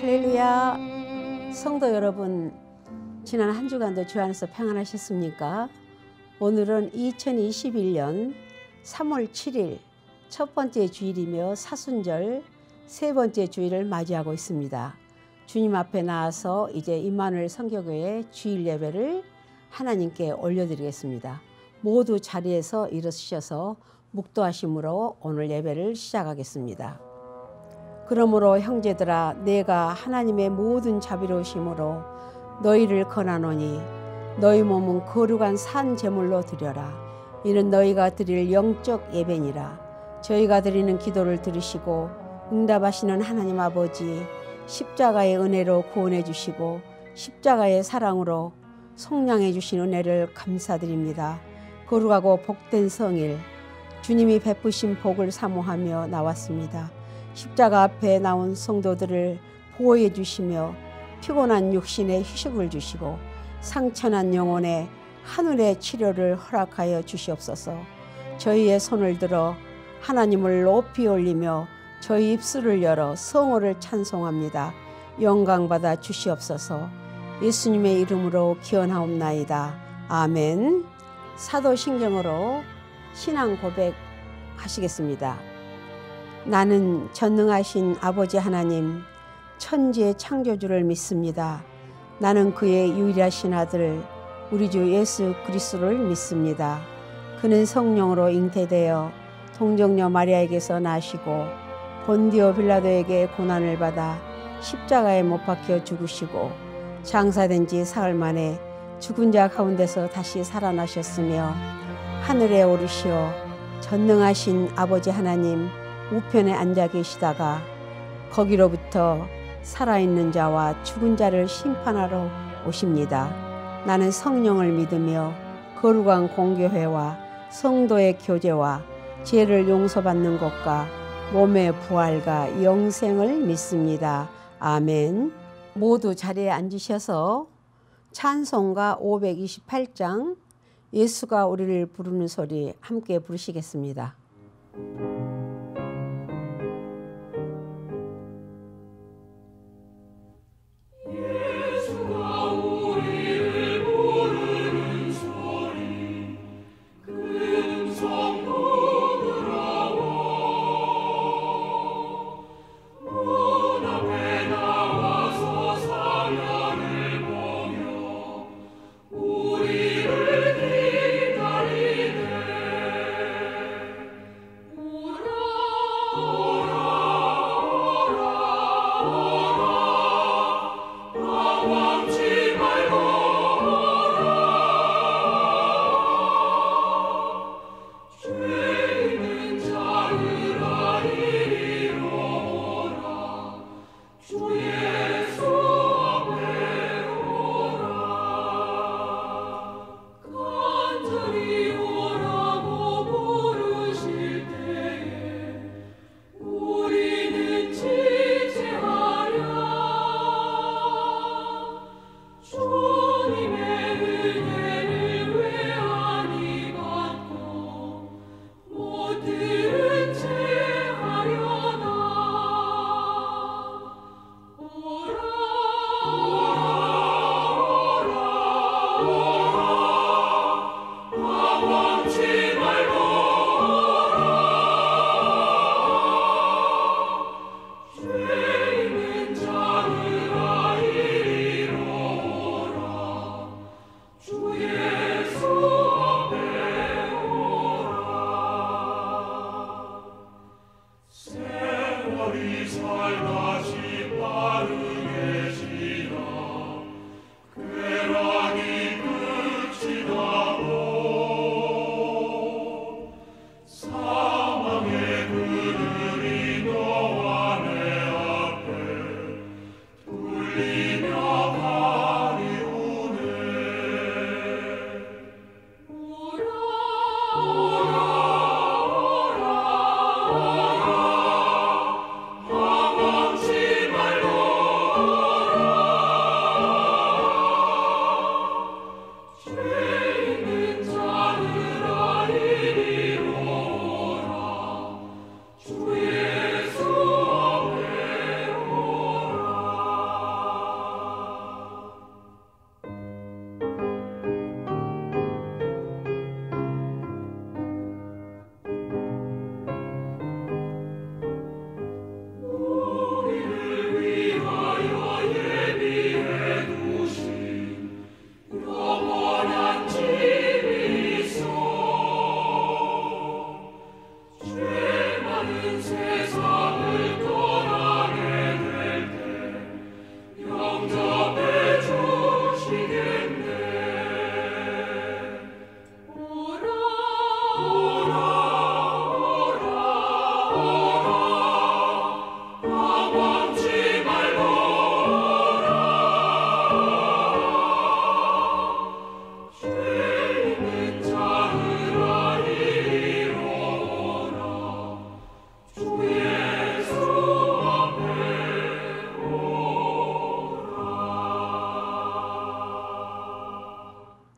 할렐루야. 성도 여러분, 지난 한 주간도 주 안에서 평안하셨습니까? 오늘은 2021년 3월 7일 첫 번째 주일이며 사순절 세 번째 주일을 맞이하고 있습니다. 주님 앞에 나와서 이제 임마누엘 선교교회 주일 예배를 하나님께 올려드리겠습니다. 모두 자리에서 일어서셔서 묵도하심으로 오늘 예배를 시작하겠습니다. 그러므로 형제들아, 내가 하나님의 모든 자비로우심으로 너희를 권하노니 너희 몸은 거룩한 산 제물로 드려라. 이는 너희가 드릴 영적 예배니라. 저희가 드리는 기도를 들으시고 응답하시는 하나님 아버지, 십자가의 은혜로 구원해 주시고 십자가의 사랑으로 속량해 주신 은혜를 감사드립니다. 거룩하고 복된 성일, 주님이 베푸신 복을 사모하며 나왔습니다. 십자가 앞에 나온 성도들을 보호해 주시며 피곤한 육신에 휴식을 주시고 상처난 영혼에 하늘의 치료를 허락하여 주시옵소서. 저희의 손을 들어 하나님을 높이 올리며 저희 입술을 열어 성호를 찬송합니다. 영광받아 주시옵소서. 예수님의 이름으로 기원하옵나이다. 아멘. 사도신경으로 신앙 고백하시겠습니다. 나는 전능하신 아버지 하나님, 천지의 창조주를 믿습니다. 나는 그의 유일하신 아들 우리 주 예수 그리스도를 믿습니다. 그는 성령으로 잉태되어 동정녀 마리아에게서 나시고 본디오 빌라도에게 고난을 받아 십자가에 못 박혀 죽으시고 장사된 지 사흘 만에 죽은 자 가운데서 다시 살아나셨으며 하늘에 오르시어 전능하신 아버지 하나님 우편에 앉아 계시다가 거기로부터 살아있는 자와 죽은 자를 심판하러 오십니다. 나는 성령을 믿으며 거룩한 공교회와 성도의 교제와 죄를 용서받는 것과 몸의 부활과 영생을 믿습니다. 아멘. 모두 자리에 앉으셔서 찬송가 528장 예수가 우리를 부르는 소리 함께 부르시겠습니다. 우리를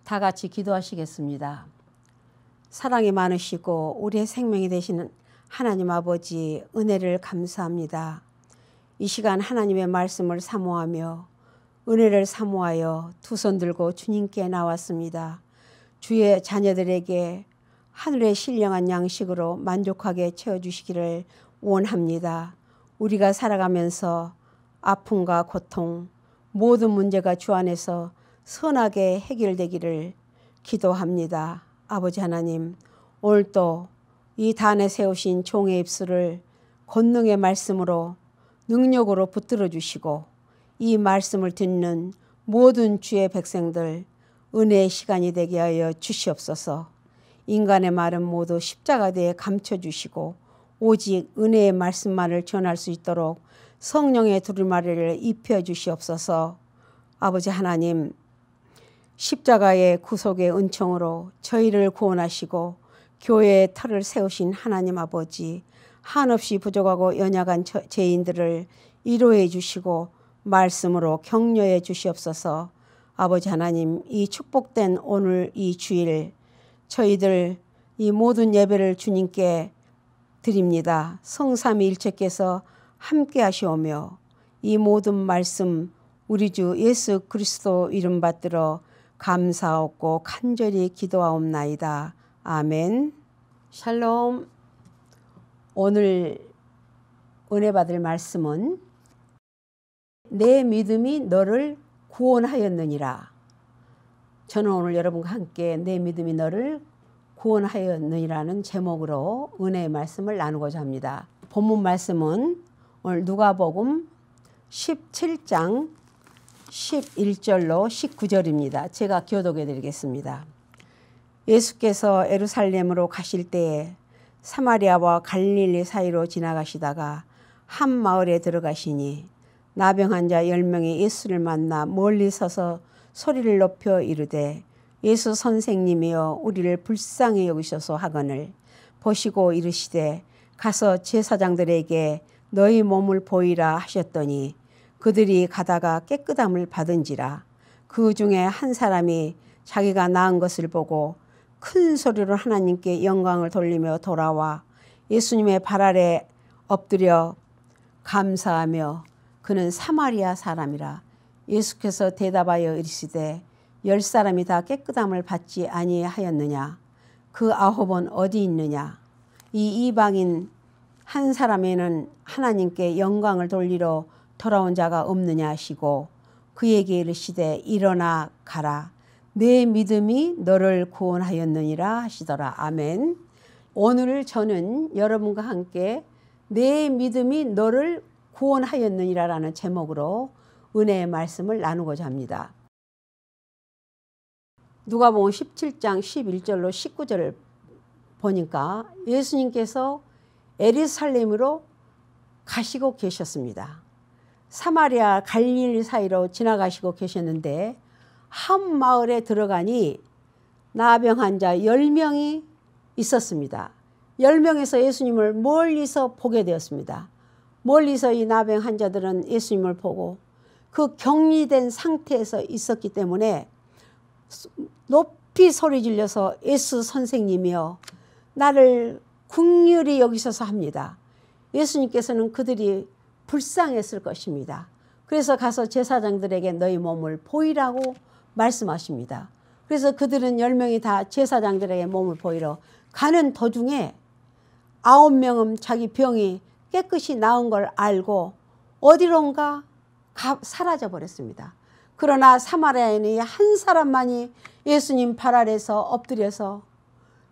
다 같이 기도하시겠습니다. 사랑이 많으시고 우리의 생명이 되시는 하나님 아버지, 은혜를 감사합니다. 이 시간 하나님의 말씀을 사모하며 은혜를 사모하여 두 손 들고 주님께 나왔습니다. 주의 자녀들에게 하늘의 신령한 양식으로 만족하게 채워주시기를 원합니다. 우리가 살아가면서 아픔과 고통, 모든 문제가 주 안에서 선하게 해결되기를 기도합니다. 아버지 하나님, 오늘도 이 단에 세우신 종의 입술을 권능의 말씀으로 능력으로 붙들어 주시고 이 말씀을 듣는 모든 주의 백성들 은혜의 시간이 되게 하여 주시옵소서. 인간의 말은 모두 십자가대에 감춰주시고 오직 은혜의 말씀만을 전할 수 있도록 성령의 두루마리를 입혀 주시옵소서. 아버지 하나님, 십자가의 구속의 은총으로 저희를 구원하시고 교회의 터를 세우신 하나님 아버지, 한없이 부족하고 연약한 죄인들을 위로해 주시고 말씀으로 격려해 주시옵소서. 아버지 하나님, 이 축복된 오늘 이 주일 저희들 이 모든 예배를 주님께 드립니다. 성삼위일체께서 함께 하시오며 이 모든 말씀 우리 주 예수 그리스도 이름 받들어 감사하고 간절히 기도하옵나이다. 아멘. 샬롬. 오늘 은혜 받을 말씀은 내 믿음이 너를 구원하였느니라. 저는 오늘 여러분과 함께 내 믿음이 너를 구원하였느니라는 제목으로 은혜의 말씀을 나누고자 합니다. 본문 말씀은 오늘 누가복음 17장 11절로 19절입니다. 제가 교독해 드리겠습니다. 예수께서 예루살렘으로 가실 때에 사마리아와 갈릴리 사이로 지나가시다가 한 마을에 들어가시니 나병 환자 10명이 예수를 만나 멀리 서서 소리를 높여 이르되 예수 선생님이여 우리를 불쌍히 여기셔서 하거늘 보시고 이르시되 가서 제사장들에게 너희 몸을 보이라 하셨더니 그들이 가다가 깨끗함을 받은지라. 그 중에 한 사람이 자기가 나은 것을 보고 큰 소리로 하나님께 영광을 돌리며 돌아와 예수님의 발 아래 엎드려 감사하며 그는 사마리아 사람이라. 예수께서 대답하여 이르시되 10사람이 다 깨끗함을 받지 아니하였느냐? 그 9은 어디 있느냐? 이 이방인 한 사람에는 하나님께 영광을 돌리러 돌아온 자가 없느냐 하시고 그에게 이르시되 일어나 가라. 내 믿음이 너를 구원하였느니라 하시더라. 아멘. 오늘 저는 여러분과 함께 내 믿음이 너를 구원하였느니라라는 제목으로 은혜의 말씀을 나누고자 합니다. 누가복음 17장 11절로 19절을 보니까 예수님께서 예루살렘으로 가시고 계셨습니다. 사마리아 갈릴리 사이로 지나가시고 계셨는데 한 마을에 들어가니 나병 환자 10명이 있었습니다. 10명에서 예수님을 멀리서 보게 되었습니다. 멀리서 이 나병 환자들은 예수님을 보고 그 격리된 상태에서 있었기 때문에 높이 소리 질러서 예수 선생님이여 나를 긍휼히 여기셔서 합니다. 예수님께서는 그들이 불쌍했을 것입니다. 그래서 가서 제사장들에게 너희 몸을 보이라고 말씀하십니다. 그래서 그들은 10명이 다 제사장들에게 몸을 보이러 가는 도중에 9명은 자기 병이 깨끗이 나은 걸 알고 어디론가 사라져 버렸습니다. 그러나 사마리아인이 한 사람만이 예수님 발 아래서 엎드려서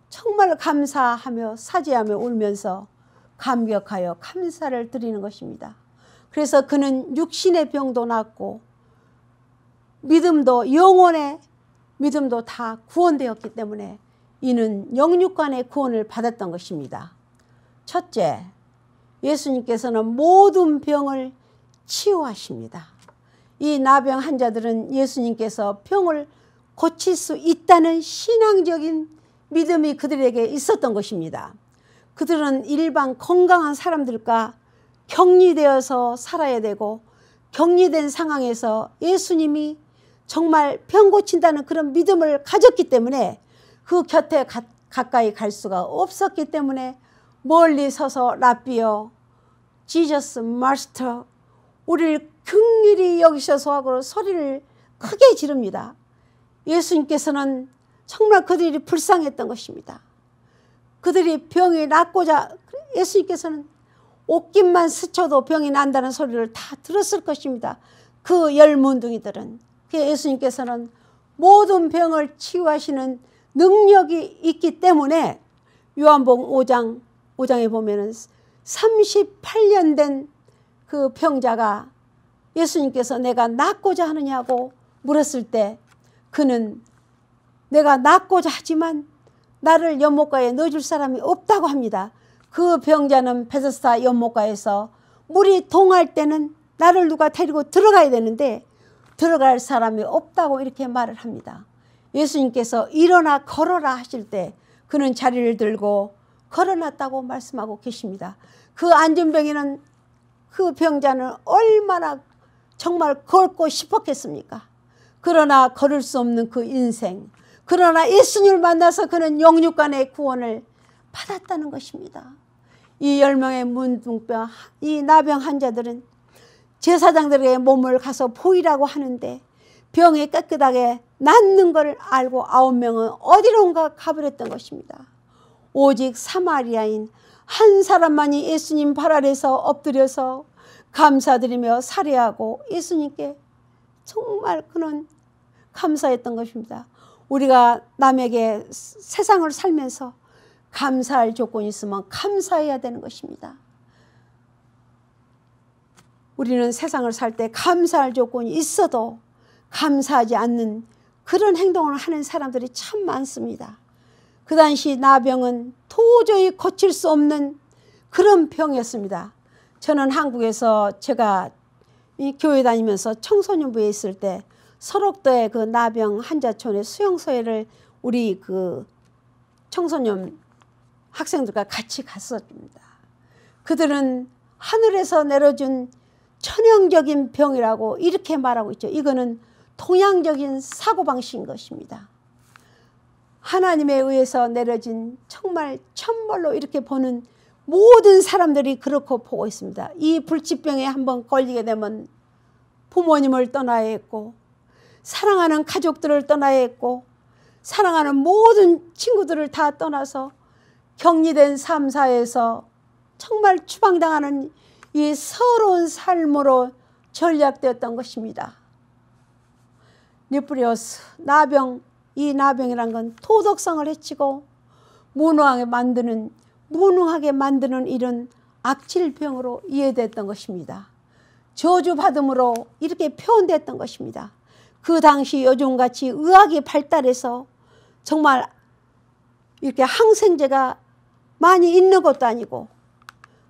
정말 감사하며 사죄하며 울면서 감격하여 감사를 드리는 것입니다. 그래서 그는 육신의 병도 낫고 믿음도 영혼의 믿음도 다 구원되었기 때문에 이는 영육간의 구원을 받았던 것입니다. 첫째, 예수님께서는 모든 병을 치유하십니다. 이 나병 환자들은 예수님께서 병을 고칠 수 있다는 신앙적인 믿음이 그들에게 있었던 것입니다. 그들은 일반 건강한 사람들과 격리되어서 살아야 되고 격리된 상황에서 예수님이 정말 병 고친다는 그런 믿음을 가졌기 때문에 그 곁에 가까이 갈 수가 없었기 때문에 멀리 서서 랍비여 지저스 마스터 우리를 긍휼히 여기셔서 하고 소리를 크게 지릅니다. 예수님께서는 정말 그들이 불쌍했던 것입니다. 그들이 병이 낫고자 예수님께서는 옷깃만 스쳐도 병이 난다는 소리를 다 들었을 것입니다. 그 열문둥이들은. 예수님께서는 모든 병을 치유하시는 능력이 있기 때문에 요한복음 5장에 보면은 38년 된 그 병자가 예수님께서 내가 낫고자 하느냐고 물었을 때 그는 내가 낫고자 하지만 나를 연못가에 넣어줄 사람이 없다고 합니다. 그 병자는 베데스다 연못가에서 물이 동할 때는 나를 누가 데리고 들어가야 되는데 들어갈 사람이 없다고 이렇게 말을 합니다. 예수님께서 일어나 걸어라 하실 때 그는 자리를 들고 걸어놨다고 말씀하고 계십니다. 그 안진병이는 그 병자는 얼마나 정말 걷고 싶었겠습니까? 그러나 걸을 수 없는 그 인생, 그러나 예수님을 만나서 그는 영육간의 구원을 받았다는 것입니다. 이 10명의 문둥병, 이 나병 환자들은 제사장들에게 몸을 가서 보이라고 하는데 병이 깨끗하게 낫는 걸 알고 9명은 어디론가 가버렸던 것입니다. 오직 사마리아인 한 사람만이 예수님 발 아래서 엎드려서 감사드리며 살해하고 예수님께 정말 그는 감사했던 것입니다. 우리가 남에게 세상을 살면서 감사할 조건이 있으면 감사해야 되는 것입니다. 우리는 세상을 살 때 감사할 조건이 있어도 감사하지 않는 그런 행동을 하는 사람들이 참 많습니다. 그 당시 나병은 도저히 고칠 수 없는 그런 병이었습니다. 저는 한국에서 제가 이 교회 다니면서 청소년부에 있을 때 설옥도의 그 나병 환자촌의 수용소에를 우리 그 청소년 학생들과 같이 갔었습니다. 그들은 하늘에서 내려준 천연적인 병이라고 이렇게 말하고 있죠. 이거는 동양적인 사고방식인 것입니다. 하나님에 의해서 내려진 정말 천벌로 이렇게 보는 모든 사람들이 그렇게 보고 있습니다. 이 불치병에 한번 걸리게 되면 부모님을 떠나야 했고 사랑하는 가족들을 떠나야 했고 사랑하는 모든 친구들을 다 떠나서 격리된 삶사에서 정말 추방당하는 이 서러운 삶으로 전락되었던 것입니다. 니프리오스 나병, 이 나병이란 건 도덕성을 해치고 무능하게 만드는 이런 악질병으로 이해됐던 것입니다. 저주받음으로 이렇게 표현됐던 것입니다. 그 당시 요즘같이 의학이 발달해서 정말 이렇게 항생제가 많이 있는 것도 아니고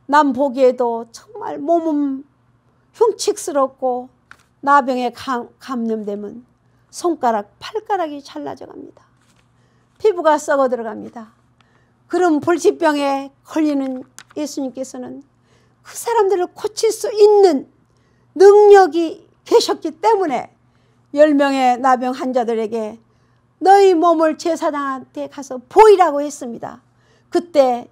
남 보기에도 정말 몸은 흉측스럽고 나병에 감염되면 손가락, 팔가락이 잘라져 갑니다. 피부가 썩어 들어갑니다. 그런 불치병에 걸리는 예수님께서는 그 사람들을 고칠 수 있는 능력이 계셨기 때문에 10명의 나병 환자들에게 너희 몸을 제사장한테 가서 보이라고 했습니다. 그때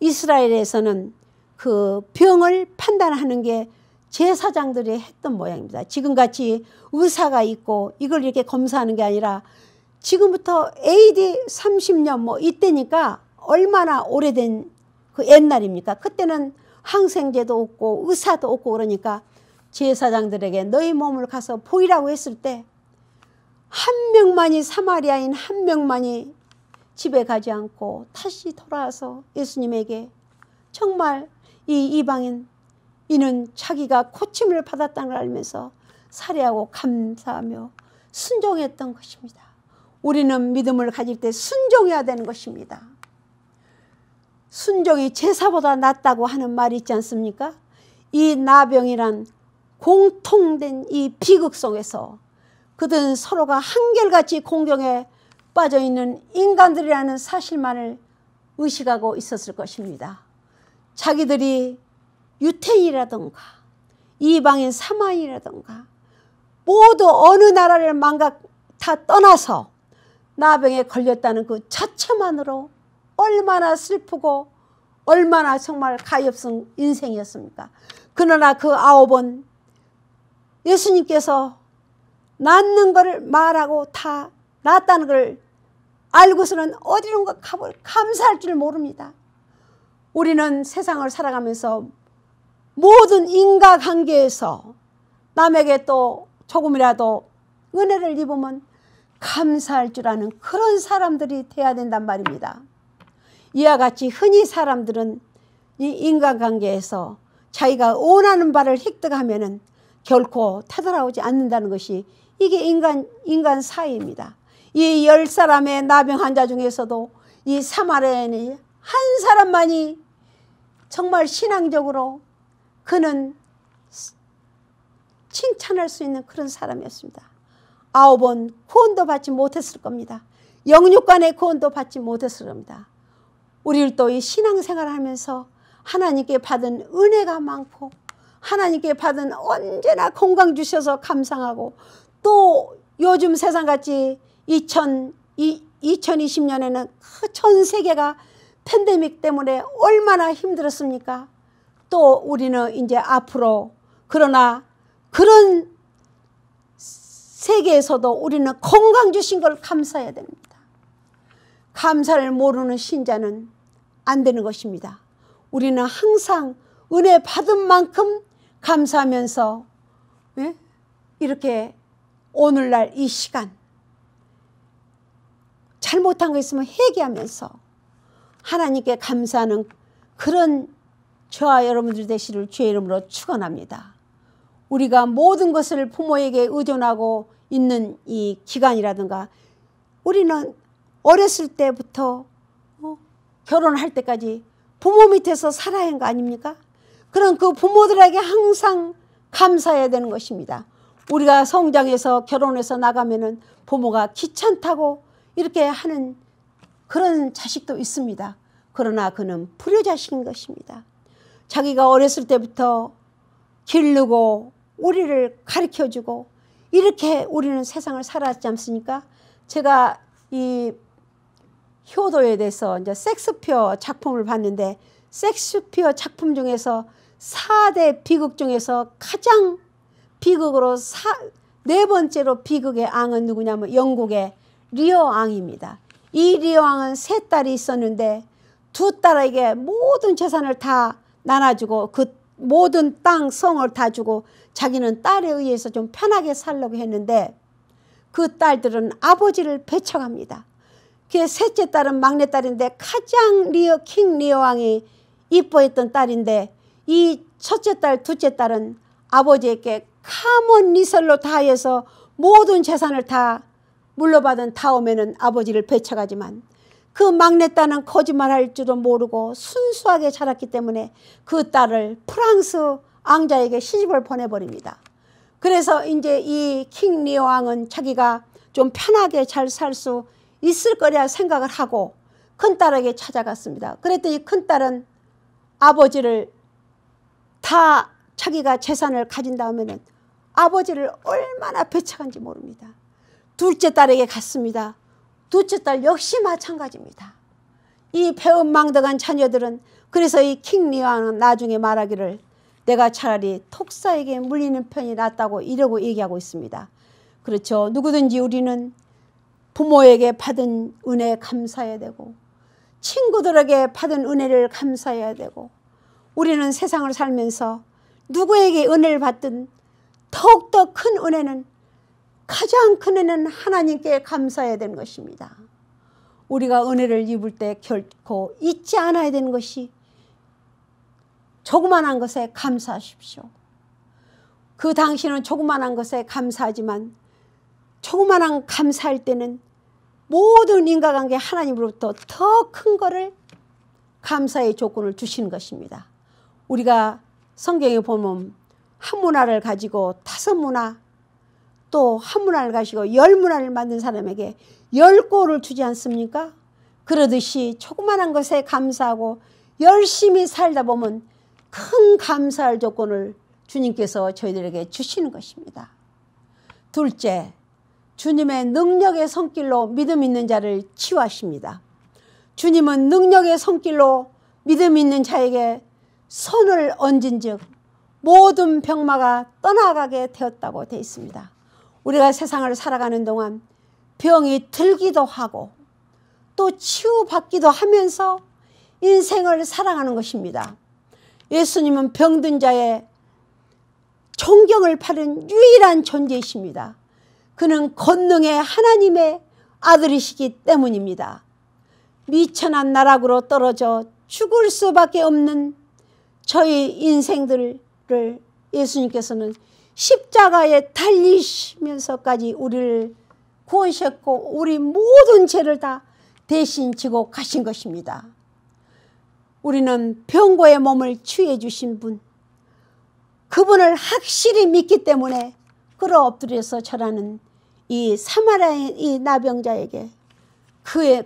이스라엘에서는 그 병을 판단하는 게 제사장들이 했던 모양입니다. 지금같이 의사가 있고 이걸 이렇게 검사하는 게 아니라 지금부터 AD 30년 뭐 이때니까 얼마나 오래된 그 옛날입니까? 그때는 항생제도 없고 의사도 없고 그러니까 제사장들에게 너희 몸을 가서 보이라고 했을 때 한 명만이 사마리아인 한 명만이 집에 가지 않고 다시 돌아와서 예수님에게 정말 이 이방인 이는 자기가 고침을 받았다는 걸 알면서 살해하고 감사하며 순종했던 것입니다. 우리는 믿음을 가질 때 순종해야 되는 것입니다. 순종이 제사보다 낫다고 하는 말이 있지 않습니까? 이 나병이란 공통된 이 비극 속에서 그들은 서로가 한결같이 공경에 빠져있는 인간들이라는 사실만을 의식하고 있었을 것입니다. 자기들이 유태인이라든가 이방인 사마인이라든가 모두 어느 나라를 망각 다 떠나서 나병에 걸렸다는 그 자체만으로 얼마나 슬프고 얼마나 정말 가엾은 인생이었습니까? 그러나 그 9번 예수님께서 낫는 것을 말하고 다 낫다는 걸 알고서는 어디론가 가볼 감사할 줄 모릅니다. 우리는 세상을 살아가면서 모든 인과관계에서 남에게 또 조금이라도 은혜를 입으면 감사할 줄 아는 그런 사람들이 돼야 된단 말입니다. 이와 같이 흔히 사람들은 이 인간관계에서 자기가 원하는 바를 획득하면은 결코 되돌아오지 않는다는 것이 이게 인간 사이입니다. 이 10사람의 나병 환자 중에서도 이 사마리아인이 한 사람만이 정말 신앙적으로 그는 칭찬할 수 있는 그런 사람이었습니다. 9번 구원도 받지 못했을 겁니다. 영육간의 구원도 받지 못했을 겁니다. 우리도 이 신앙생활을 하면서 하나님께 받은 은혜가 많고 하나님께 받은 언제나 건강 주셔서 감사하고 또 요즘 세상같이 2020년에는 그 전 세계가 팬데믹 때문에 얼마나 힘들었습니까? 또 우리는 이제 앞으로 그러나 그런 세계에서도 우리는 건강 주신 걸 감사해야 됩니다. 감사를 모르는 신자는 안 되는 것입니다. 우리는 항상 은혜 받은 만큼 감사하면서 이렇게 오늘날 이 시간 잘못한 거 있으면 회개하면서 하나님께 감사하는 그런 저와 여러분들 되시를 주의 이름으로 축원합니다. 우리가 모든 것을 부모에게 의존하고 있는 이 기간이라든가 우리는 어렸을 때부터 결혼할 때까지 부모 밑에서 살아야 하는 거 아닙니까? 그런 그 부모들에게 항상 감사해야 되는 것입니다. 우리가 성장해서 결혼해서 나가면은 부모가 귀찮다고 이렇게 하는 그런 자식도 있습니다. 그러나 그는 불효자식인 것입니다. 자기가 어렸을 때부터 기르고 우리를 가르쳐주고 이렇게 우리는 세상을 살았지 않습니까? 제가 이 효도에 대해서 이제 섹스피어 작품을 봤는데 섹스피어 작품 중에서 4대 비극 중에서 가장 비극으로 네 번째로 비극의 앙은 누구냐면 영국의 리어 왕입니다. 이 리어 왕은 3딸이 있었는데 2딸에게 모든 재산을 다 나눠주고 그 모든 땅 성을 다 주고 자기는 딸에 의해서 좀 편하게 살려고 했는데 그 딸들은 아버지를 배척합니다. 그 셋째 딸은 막내딸인데 가장 킹 리어 왕이 이뻐했던 딸인데 이 첫째 딸, 둘째 딸은 아버지에게 카몬 리설로 다해서 모든 재산을 다 물려받은 다음에는 아버지를 배척하지만 그 막내딸은 거짓말할 줄도 모르고 순수하게 자랐기 때문에 그 딸을 프랑스 왕자에게 시집을 보내버립니다. 그래서 이제 이 킹 리어 왕은 자기가 좀 편하게 잘 살 수 있을 거라 생각을 하고 큰딸에게 찾아갔습니다. 그랬더니 큰딸은 아버지를 다 자기가 재산을 가진 다음에는 아버지를 얼마나 배척한지 모릅니다. 둘째 딸에게 갔습니다. 둘째 딸 역시 마찬가지입니다. 이 배은망덕한 자녀들은 그래서 이 킹 리어왕은 나중에 말하기를 내가 차라리 톡사에게 물리는 편이 낫다고 이러고 얘기하고 있습니다. 그렇죠. 누구든지 우리는 부모에게 받은 은혜에 감사해야 되고 친구들에게 받은 은혜를 감사해야 되고 우리는 세상을 살면서 누구에게 은혜를 받든 더욱더 큰 은혜는 가장 큰 은혜는 하나님께 감사해야 되는 것입니다. 우리가 은혜를 입을 때 결코 잊지 않아야 되는 것이 조그만한 것에 감사하십시오. 그 당시는 조그만한 것에 감사하지만 조그만한 감사할 때는 모든 인과관계 하나님으로부터 더 큰 거를 감사의 조건을 주시는 것입니다. 우리가 성경에 보면 한 문화를 가지고 5문화 또 한 문화를 가지고 10문화를 만든 사람에게 10골을 주지 않습니까? 그러듯이 조그만한 것에 감사하고 열심히 살다 보면 큰 감사할 조건을 주님께서 저희들에게 주시는 것입니다. 둘째, 주님의 능력의 손길로 믿음 있는 자를 치유하십니다. 주님은 능력의 손길로 믿음 있는 자에게 손을 얹은 즉 모든 병마가 떠나가게 되었다고 되어 있습니다. 우리가 세상을 살아가는 동안 병이 들기도 하고 또 치유받기도 하면서 인생을 살아가는 것입니다. 예수님은 병든 자의 존경을 받은 유일한 존재이십니다. 그는 권능의 하나님의 아들이시기 때문입니다. 미천한 나락으로 떨어져 죽을 수밖에 없는 저희 인생들을 예수님께서는 십자가에 달리시면서까지 우리를 구원하셨고 우리 모든 죄를 다 대신 지고 가신 것입니다. 우리는 병고의 몸을 치유해 주신 분, 그분을 확실히 믿기 때문에 끌어 엎드려서 절하는 이 사마리아인 이 나병자에게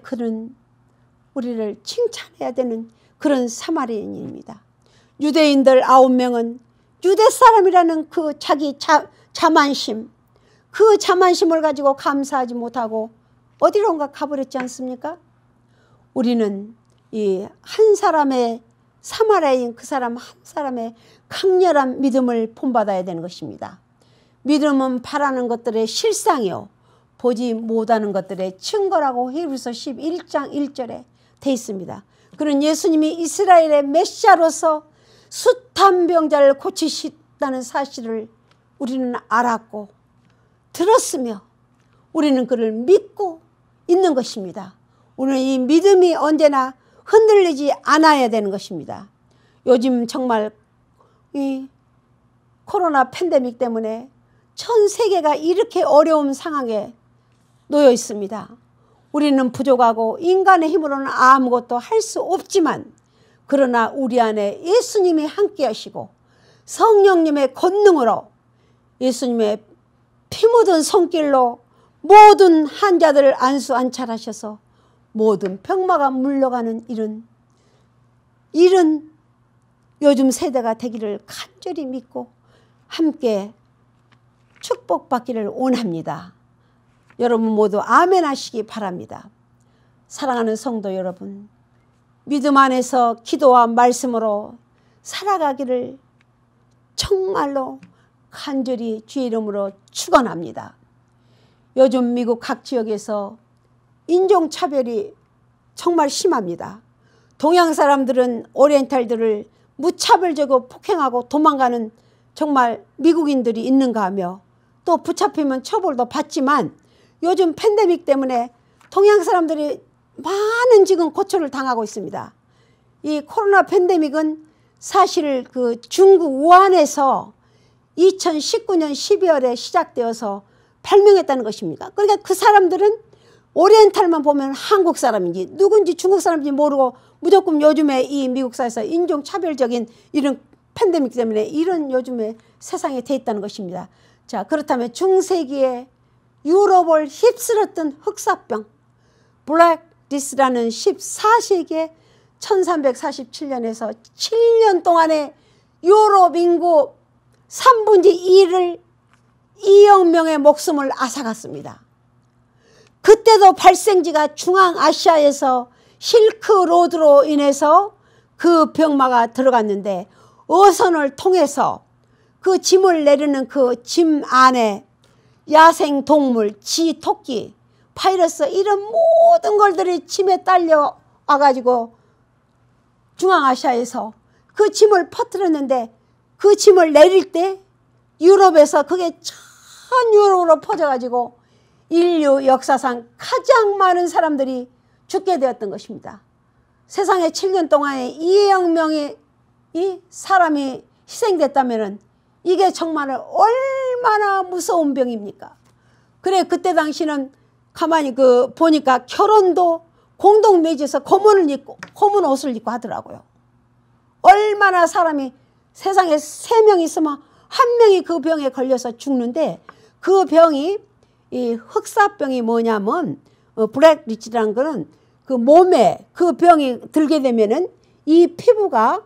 그는 우리를 칭찬해야 되는 그런 사마리아인입니다. 유대인들 9명은 유대 사람이라는 그 자기 자만심, 그 자만심을 가지고 감사하지 못하고 어디론가 가버렸지 않습니까? 우리는 이 한 사람의 사마리아인 그 사람 한 사람의 강렬한 믿음을 본받아야 되는 것입니다. 믿음은 바라는 것들의 실상이요 보지 못하는 것들의 증거라고 히브리서 11장 1절에 되어 있습니다. 그는 예수님이 이스라엘의 메시아로서 숱한 병자를 고치셨다는 사실을 우리는 알았고 들었으며 우리는 그를 믿고 있는 것입니다. 우리는 이 믿음이 언제나 흔들리지 않아야 되는 것입니다. 요즘 정말 이 코로나 팬데믹 때문에 전 세계가 이렇게 어려운 상황에 놓여 있습니다. 우리는 부족하고 인간의 힘으로는 아무것도 할 수 없지만 그러나 우리 안에 예수님이 함께 하시고 성령님의 권능으로 예수님의 피 묻은 손길로 모든 환자들을 안수 안찰하셔서 모든 병마가 물러가는 이런 요즘 세대가 되기를 간절히 믿고 함께 축복받기를 원합니다. 여러분 모두 아멘 하시기 바랍니다. 사랑하는 성도 여러분, 믿음 안에서 기도와 말씀으로 살아가기를 정말로 간절히 주의 이름으로 축원합니다. 요즘 미국 각 지역에서 인종차별이 정말 심합니다. 동양 사람들은 오리엔탈들을 무차별적으로 폭행하고 도망가는 정말 미국인들이 있는가 하며 또 붙잡히면 처벌도 받지만 요즘 팬데믹 때문에 동양 사람들이 많은 지금 고초를 당하고 있습니다. 이 코로나 팬데믹은 사실 그 중국 우한에서 2019년 12월에 시작되어서 발명했다는 것입니다. 그러니까 그 사람들은 오리엔탈만 보면 한국 사람인지 누군지 중국 사람인지 모르고 무조건 요즘에 이 미국 사회에서 인종차별적인 이런 팬데믹 때문에 이런 요즘에 세상에 돼 있다는 것입니다. 자, 그렇다면 중세기에 유럽을 휩쓸었던 흑사병 블랙 디스라는 14세기에 1347년에서 7년 동안에 유럽 인구 3분의 2를 2억 명의 목숨을 앗아갔습니다. 그때도 발생지가 중앙아시아에서 실크로드로 인해서 그 병마가 들어갔는데 어선을 통해서 그 짐을 내리는 그 짐 안에 야생동물, 쥐, 토끼, 바이러스 이런 모든 것들이 짐에 딸려와가지고 중앙아시아에서 그 짐을 퍼뜨렸는데 그 짐을 내릴 때 유럽에서 그게 전 유럽으로 퍼져가지고 인류 역사상 가장 많은 사람들이 죽게 되었던 것입니다. 세상에 7년 동안에 2억 명의 이 사람이 희생됐다면 이게 정말 얼마나 무서운 병입니까? 그래 그때 당시는 가만히 보니까 결혼도 공동 매주에서 검은 옷을 입고 하더라고요. 얼마나 사람이 세상에 3명 있으면 1명이 그 병에 걸려서 죽는데 그 병이 이 흑사병이 뭐냐면 블랙 리치라는 거는 그 몸에 그 병이 들게 되면은 이 피부가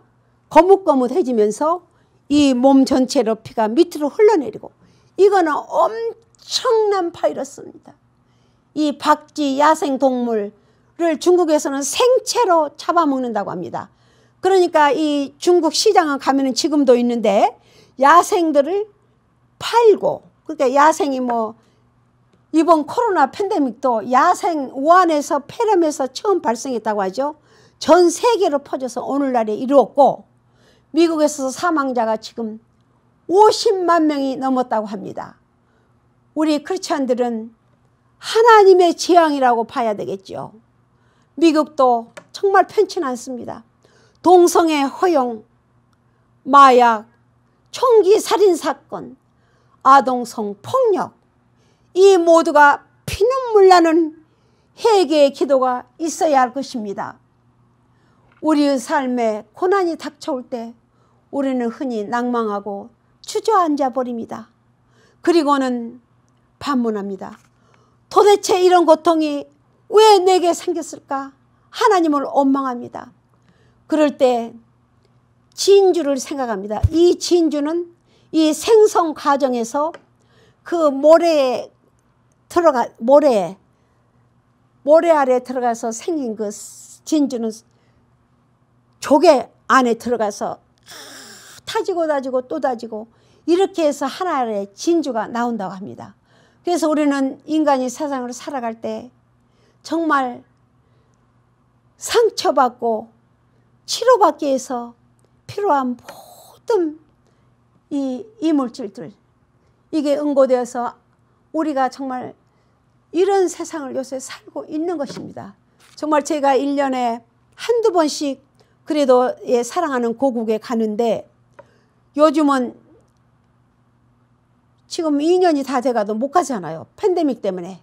거뭇거뭇해지면서 이 몸 전체로 피가 밑으로 흘러내리고 이거는 엄청난 바이러스입니다. 이 박쥐 야생동물을 중국에서는 생채로 잡아먹는다고 합니다. 그러니까 이 중국 시장에 가면은 지금도 있는데 야생들을 팔고, 그러니까 야생이 뭐 이번 코로나 팬데믹도 야생 우한에서 폐렴에서 처음 발생했다고 하죠. 전 세계로 퍼져서 오늘날에 이루었고, 미국에서 사망자가 지금 50만 명이 넘었다고 합니다. 우리 크리스찬들은 하나님의 재앙이라고 봐야 되겠죠. 미국도 정말 편치 않습니다. 동성애 허용, 마약, 총기 살인 사건, 아동성 폭력, 이 모두가 피눈물 나는 회개의 기도가 있어야 할 것입니다. 우리의 삶에 고난이 닥쳐올 때 우리는 흔히 낭망하고 주저앉아 버립니다. 그리고는 반문합니다. 도대체 이런 고통이 왜 내게 생겼을까? 하나님을 원망합니다. 그럴 때 진주를 생각합니다. 이 진주는 이 생성 과정에서 그 모래 아래 들어가서 생긴 그 진주는 조개 안에 들어가서 타지고 다지고 또 다지고 이렇게 해서 하나의 진주가 나온다고 합니다. 그래서 우리는 인간이 세상을 살아갈 때 정말 상처받고 치료받기 위해서 필요한 모든 이 이물질들, 이게 응고되어서 우리가 정말 이런 세상을 요새 살고 있는 것입니다. 정말 제가 1년에 한두 번씩 그래도 사랑하는 고국에 가는데, 요즘은 지금 2년이 다 돼가도 못 가잖아요. 팬데믹 때문에.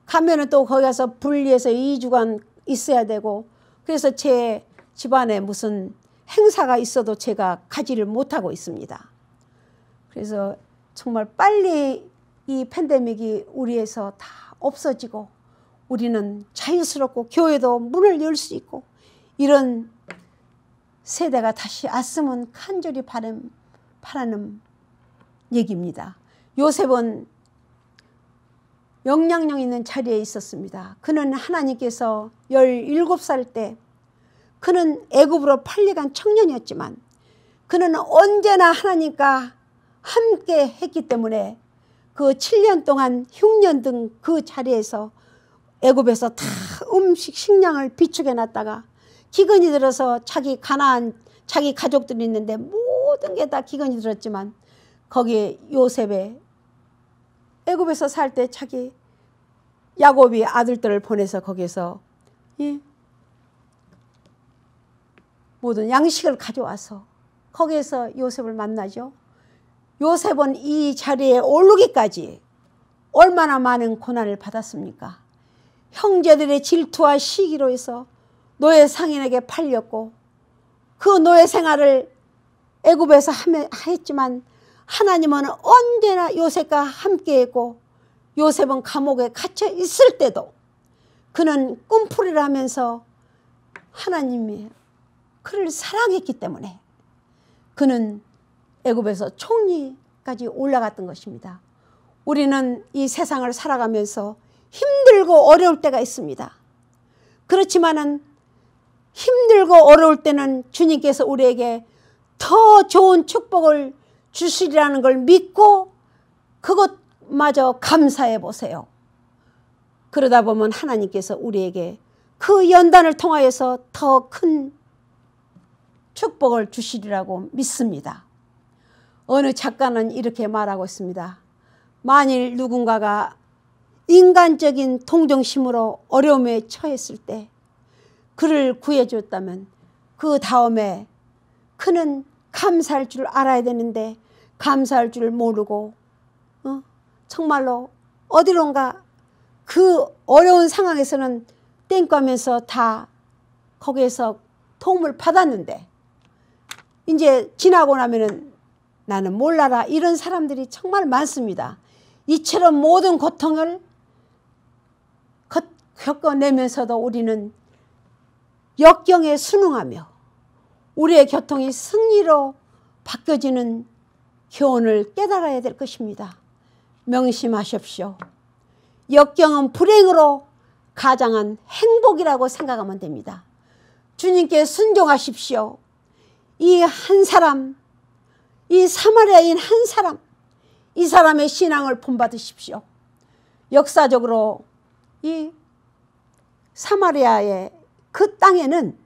가면은 또 거기 가서 분리해서 2주간 있어야 되고, 그래서 제 집안에 무슨 행사가 있어도 제가 가지를 못하고 있습니다. 그래서 정말 빨리 이 팬데믹이 우리에서 다 없어지고 우리는 자유스럽고 교회도 문을 열 수 있고 이런 세대가 다시 왔으면 간절히 바라는 얘기입니다. 요셉은 영향력 있는 자리에 있었습니다. 그는 하나님께서 17살 때 그는 애굽으로 팔려간 청년이었지만 그는 언제나 하나님과 함께 했기 때문에 그 7년 동안 흉년 등 그 자리에서 애굽에서 다 식량을 비축해 놨다가 기근이 들어서 자기 가족들이 있는데 모든 게 다 기근이 들었지만 거기에 요셉의 애굽에서 살 때 자기 야곱이 아들들을 보내서 거기에서 모든 양식을 가져와서 거기에서 요셉을 만나죠. 요셉은 이 자리에 오르기까지 얼마나 많은 고난을 받았습니까? 형제들의 질투와 시기로 해서 노예 상인에게 팔렸고 그 노예 생활을 애굽에서 했지만 하나님은 언제나 요셉과 함께했고 요셉은 감옥에 갇혀 있을 때도 그는 꿈풀이를 하면서 하나님이 그를 사랑했기 때문에 그는 애굽에서 총리까지 올라갔던 것입니다. 우리는 이 세상을 살아가면서 힘들고 어려울 때가 있습니다. 그렇지만은 힘들고 어려울 때는 주님께서 우리에게 더 좋은 축복을 주시리라는 걸 믿고 그것마저 감사해 보세요. 그러다 보면 하나님께서 우리에게 그 연단을 통하여서 더 큰 축복을 주시리라고 믿습니다. 어느 작가는 이렇게 말하고 있습니다. 만일 누군가가 인간적인 동정심으로 어려움에 처했을 때 그를 구해줬다면 그 다음에 그는 감사할 줄 알아야 되는데 감사할 줄 모르고 정말로 어디론가 그 어려운 상황에서는 땡까면서 다 거기에서 도움을 받았는데 이제 지나고 나면은 나는 몰라라 이런 사람들이 정말 많습니다. 이처럼 모든 고통을 겪어내면서도 우리는 역경에 순응하며 우리의 고통이 승리로 바뀌어지는 교훈을 깨달아야 될 것입니다. 명심하십시오. 역경은 불행으로 가장한 행복이라고 생각하면 됩니다. 주님께 순종하십시오. 이 한 사람, 이 사마리아인 한 사람, 이 사람의 신앙을 본받으십시오. 역사적으로 이 사마리아의 그 땅에는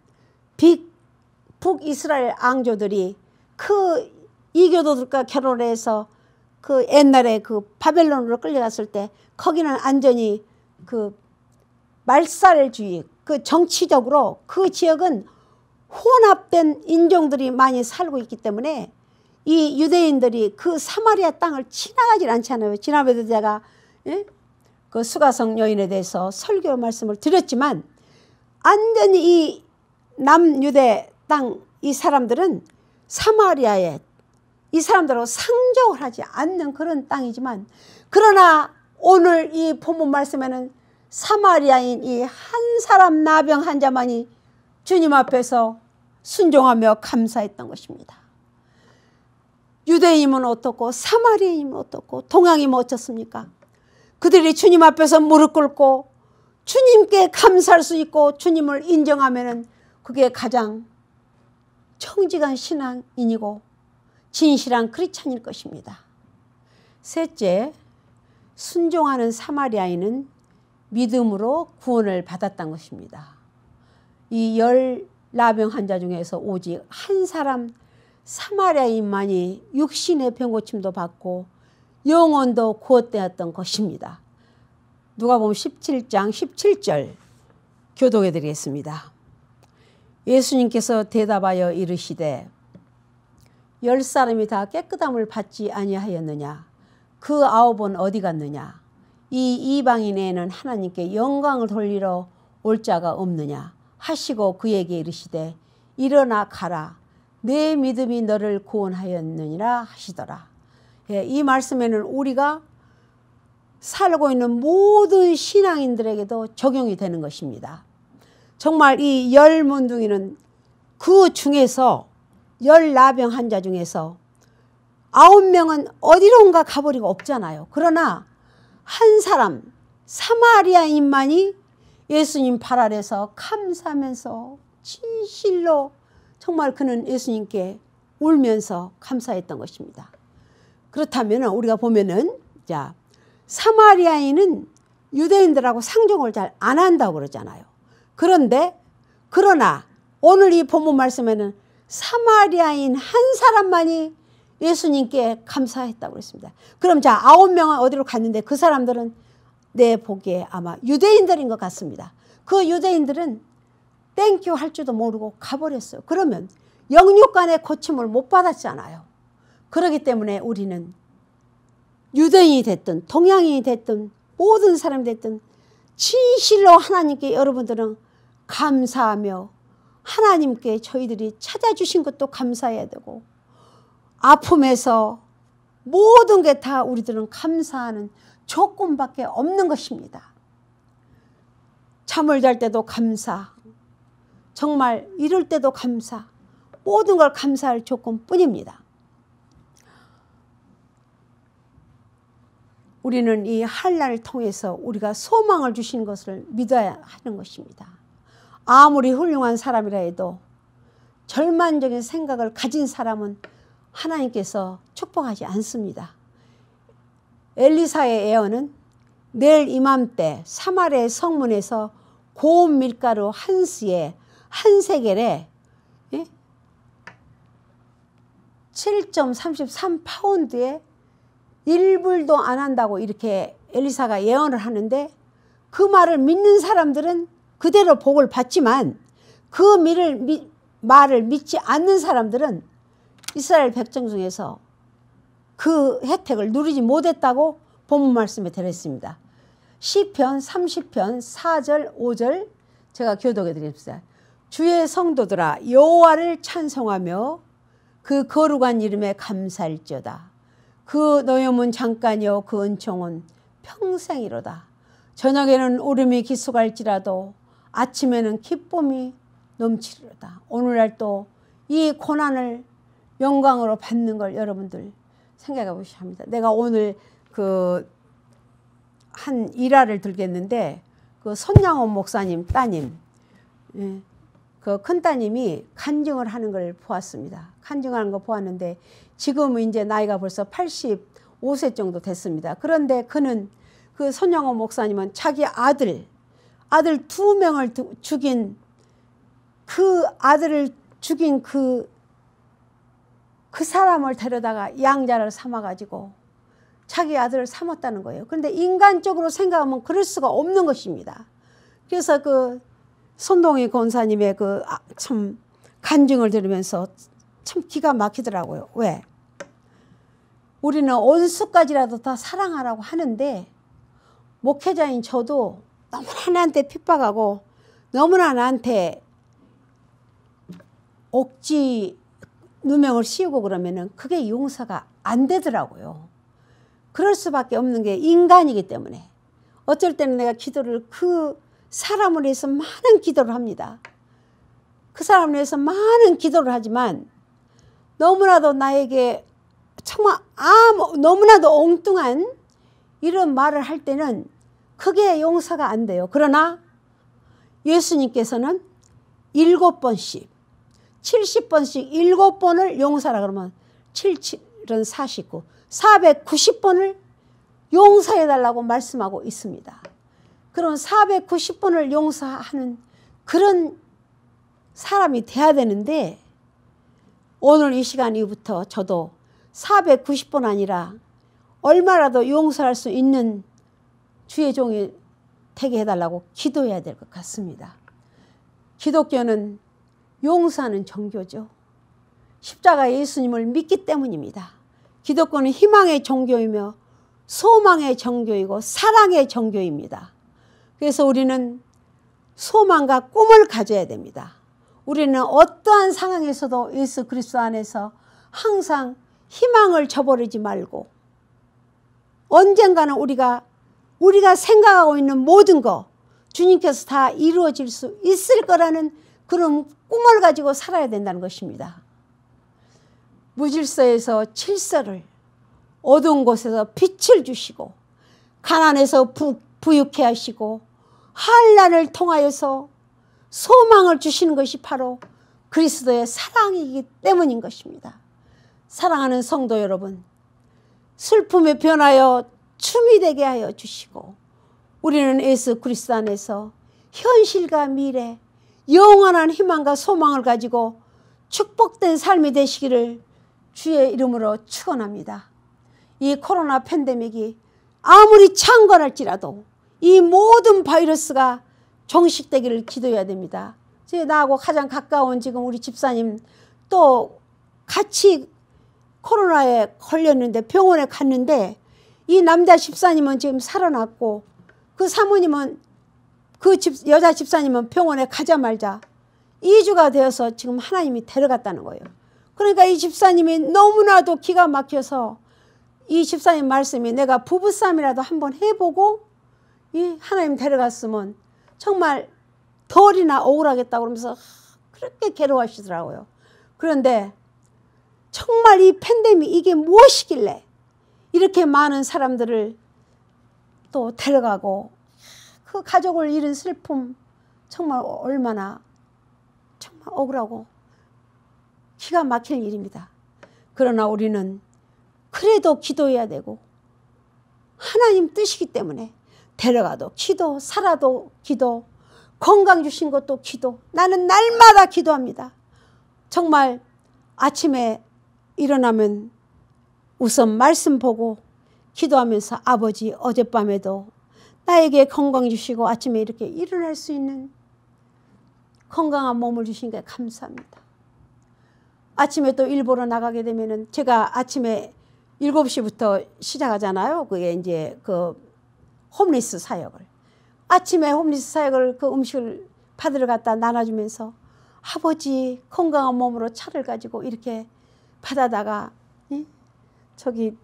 북이스라엘 앙조들이 그 이교도들과 결혼해서 그 옛날에 그 바벨론으로 끌려갔을 때 거기는 안전히 그 말살주의, 그 정치적으로 그 지역은 혼합된 인종들이 많이 살고 있기 때문에 이 유대인들이 그 사마리아 땅을 지나가질 않잖아요. 지난번에도 제가 그 수가성 여인에 대해서 설교 말씀을 드렸지만 완전히 이 남유대 땅 이 사람들은 사마리아에 이 사람들하고 상종을 하지 않는 그런 땅이지만, 그러나 오늘 이 본문 말씀에는 사마리아인 이 한 사람 나병 환자만이 주님 앞에서 순종하며 감사했던 것입니다. 유대인은 어떻고 사마리아인은 어떻고 동양인은 어떻습니까? 그들이 주님 앞에서 무릎 꿇고 주님께 감사할 수 있고 주님을 인정하면 그게 가장 청직한 신앙인이고 진실한 크리스찬일 것입니다. 셋째, 순종하는 사마리아인은 믿음으로 구원을 받았던 것입니다. 이 10나병 환자 중에서 오직 한 사람 사마리아인만이 육신의 병고침도 받고 영혼도 구원되었던 것입니다. 누가복음 17장 17절 교독해 드리겠습니다. 예수님께서 대답하여 이르시되 10사람이 다 깨끗함을 받지 아니하였느냐? 그 9은 어디 갔느냐? 이 이방인에는 하나님께 영광을 돌리러 올 자가 없느냐? 하시고 그에게 이르시되 일어나 가라. 내 믿음이 너를 구원하였느니라 하시더라. 예, 이 말씀에는 우리가 살고 있는 모든 신앙인들에게도 적용이 되는 것입니다. 정말 이 10문둥이는 그 중에서 10나병 환자 중에서 9명은 어디론가 가버리고 없잖아요. 그러나 한 사람 사마리아인만이 예수님 발 아래서 감사하면서 진실로 정말 그는 예수님께 울면서 감사했던 것입니다. 그렇다면 우리가 보면은 자, 사마리아인은 유대인들하고 상종을 잘 안 한다고 그러잖아요. 그러나 오늘 이 본문 말씀에는 사마리아인 한 사람만이 예수님께 감사했다고 그랬습니다. 그럼 자, 9명은 어디로 갔는데 그 사람들은 내 보기에 아마 유대인들인 것 같습니다. 그 유대인들은 땡큐 할 줄도 모르고 가버렸어요. 그러면 영육간의 고침을 못 받았잖아요. 그렇기 때문에 우리는 유대인이 됐든 동양인이 됐든 모든 사람이 됐든 진실로 하나님께 여러분들은 감사하며 하나님께 저희들이 찾아주신 것도 감사해야 되고 아픔에서 모든 게 다 우리들은 감사하는 조건밖에 없는 것입니다. 잠을 잘 때도 감사, 정말 이럴 때도 감사, 모든 걸 감사할 조건뿐입니다. 우리는 이 한란을 통해서 우리가 소망을 주신 것을 믿어야 하는 것입니다. 아무리 훌륭한 사람이라 해도 절망적인 생각을 가진 사람은 하나님께서 축복하지 않습니다. 엘리사의 예언은 내일 이맘때 사마리아 성문에서 고운 밀가루 한 스에 한 세겔에 7.33파운드에 1불도 안 한다고 이렇게 엘리사가 예언을 하는데, 그 말을 믿는 사람들은 그대로 복을 받지만 그 말을 믿지 않는 사람들은 이스라엘 백성 중에서 그 혜택을 누리지 못했다고 본문 말씀에 들었습니다. 시편 30편 4절 5절 제가 교독해 드립니다. 주의 성도들아 여호와를 찬송하며 그 거룩한 이름에 감사할지어다. 그 노염은 잠깐이요 그 은총은 평생이로다. 저녁에는 울음이 기숙할지라도 아침에는 기쁨이 넘치리로다. 오늘날 또 이 고난을 영광으로 받는 걸 여러분들 생각해 보셔야 합니다. 내가 오늘 한 일화를 들겠는데 그 손양원 목사님 따님, 예, 그 큰따님이 간증을 하는 걸 보았습니다. 간증하는 거 보았는데 지금은 이제 나이가 벌써 85세 정도 됐습니다. 그런데 그는 그 손양원 목사님은 자기 아들 2명을 죽인 그 아들을 죽인 그 사람을 데려다가 양자를 삼아가지고 자기 아들을 삼았다는 거예요. 그런데 인간적으로 생각하면 그럴 수가 없는 것입니다. 그래서 그 손동희 권사님의 참 간증을 들으면서 참 기가 막히더라고요. 왜? 우리는 원수까지라도 다 사랑하라고 하는데 목회자인 저도 너무나 나한테 핍박하고 너무나 나한테 억지 누명을 씌우고 그러면은 그게 용서가 안 되더라고요. 그럴 수밖에 없는 게 인간이기 때문에 어쩔 때는 내가 기도를 그 사람을 위해서 많은 기도를 합니다. 그 사람을 위해서 많은 기도를 하지만 너무나도 나에게 정말 너무나도 엉뚱한 이런 말을 할 때는 그게 용서가 안 돼요. 그러나 예수님께서는 7번씩 70번씩 7번을 용서하라 그러면 7은 49 490번을 용서해달라고 말씀하고 있습니다. 그런 490번을 용서하는 그런 사람이 돼야 되는데 오늘 이 시간 이후부터 저도 490번 아니라 얼마라도 용서할 수 있는 주의 종이 되게 해달라고 기도해야 될 것 같습니다. 기독교는 용서하는 종교죠. 십자가 예수님을 믿기 때문입니다. 기독교는 희망의 종교이며 소망의 종교이고 사랑의 종교입니다. 그래서 우리는 소망과 꿈을 가져야 됩니다. 우리는 어떠한 상황에서도 예수 그리스도 안에서 항상 희망을 저버리지 말고 언젠가는 우리가 생각하고 있는 모든 거 주님께서 다 이루어질 수 있을 거라는 그런 꿈을 가지고 살아야 된다는 것입니다. 무질서에서 질서를, 어두운 곳에서 빛을 주시고 가난에서 부유케 하시고 환난을 통하여서 소망을 주시는 것이 바로 그리스도의 사랑이기 때문인 것입니다. 사랑하는 성도 여러분, 슬픔에 변하여 춤이 되게 하여 주시고 우리는 예수 그리스도 안에서 현실과 미래, 영원한 희망과 소망을 가지고 축복된 삶이 되시기를 주의 이름으로 축원합니다. 이 코로나 팬데믹이 아무리 창궐할지라도 이 모든 바이러스가 종식되기를 기도해야 됩니다. 나하고 가장 가까운 지금 우리 집사님 또 같이 코로나에 걸렸는데 병원에 갔는데 이 남자 집사님은 지금 살아났고 그 사모님은 여자 집사님은 병원에 가자마자 2주가 되어서 지금 하나님이 데려갔다는 거예요. 그러니까 이 집사님이 너무나도 기가 막혀서 이 집사님 말씀이 내가 부부싸움이라도 한번 해보고 이 하나님 데려갔으면 정말 덜이나 억울하겠다고 그러면서 그렇게 괴로워하시더라고요. 그런데 정말 이 팬데믹 이게 무엇이길래 이렇게 많은 사람들을 또 데려가고 그 가족을 잃은 슬픔 정말 얼마나 정말 억울하고 기가 막힐 일입니다. 그러나 우리는 그래도 기도해야 되고 하나님 뜻이기 때문에 데려가도 기도, 살아도 기도, 건강 주신 것도 기도. 나는 날마다 기도합니다. 정말 아침에 일어나면 우선 말씀 보고 기도하면서 아버지 어젯밤에도 나에게 건강 주시고 아침에 이렇게 일어날 수 있는 건강한 몸을 주신 게 감사합니다. 아침에 또 일 보러 나가게 되면은 제가 아침에 7시부터 시작하잖아요. 그게 이제 그 홈리스 사역을. 아침에 홈리스 사역을 그 음식을 받으러 갔다 나눠주면서 아버지 건강한 몸으로 차를 가지고 이렇게 받아다가 저기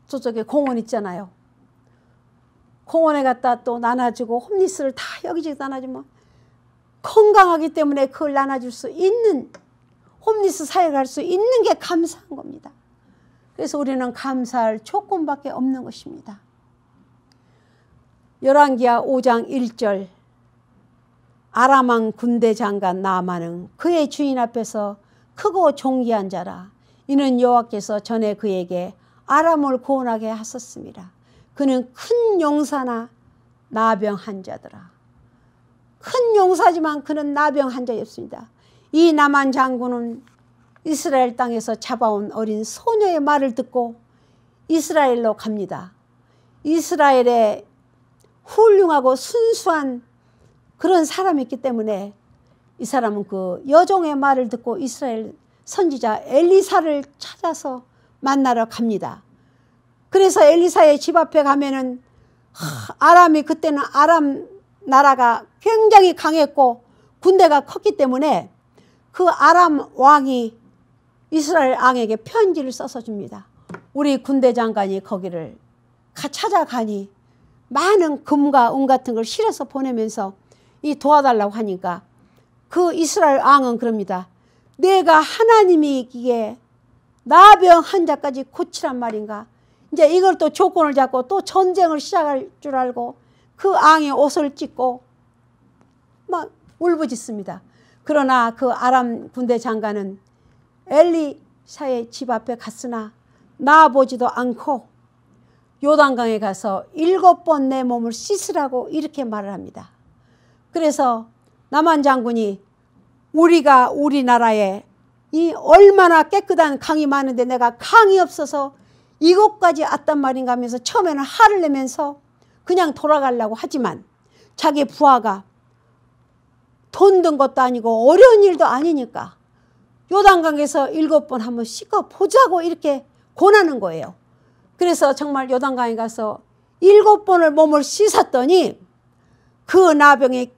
저쪽에 공원 있잖아요. 공원에 갔다 또 나눠주고 홈리스를 다 여기저기 나눠주면 건강하기 때문에 그걸 나눠줄 수 있는 홈리스 사역을 할 수 있는 게 감사한 겁니다. 그래서 우리는 감사할 조건밖에 없는 것입니다. 열왕기하 5장 1절 아람 왕 군대 장관 나아만은 그의 주인 앞에서 크고 존귀한 자라. 이는 여호와께서 전에 그에게 아람을 구원하게 하셨습니다. 그는 큰 용사나 나병한 자더라. 큰 용사지만 그는 나병한 자였습니다. 이 나만 장군은 이스라엘 땅에서 잡아온 어린 소녀의 말을 듣고 이스라엘로 갑니다. 이스라엘에 훌륭하고 순수한 그런 사람이 있기 때문에 이 사람은 그 여종의 말을 듣고 이스라엘 선지자 엘리사를 찾아서 만나러 갑니다. 그래서 엘리사의 집 앞에 가면은 아람이 그때는 아람 나라가 굉장히 강했고 군대가 컸기 때문에 그 아람 왕이 이스라엘 왕에게 편지를 써서 줍니다. 우리 군대 장관이 거기를 찾아가니 많은 금과 은 같은 걸 실어서 보내면서 이 도와달라고 하니까 그 이스라엘 왕은 그럽니다. 내가 하나님이기에 나병한 자까지 고치란 말인가. 이제 이걸 또 조건을 잡고 또 전쟁을 시작할 줄 알고 그 왕의 옷을 찢고 막 울부짖습니다. 그러나 그 아람 군대 장관은 엘리사의 집 앞에 갔으나 나아보지도 않고 요단강에 가서 7번 내 몸을 씻으라고 이렇게 말을 합니다. 그래서 나만 장군이 우리가 우리나라에 이 얼마나 깨끗한 강이 많은데 내가 강이 없어서 이곳까지 왔단 말인가 하면서 처음에는 화를 내면서 그냥 돌아가려고 하지만 자기 부하가 돈 든 것도 아니고 어려운 일도 아니니까 요단강에서 7번 한번 씻어 보자고 이렇게 권하는 거예요. 그래서 정말 요단강에 가서 7번을 몸을 씻었더니 그 나병이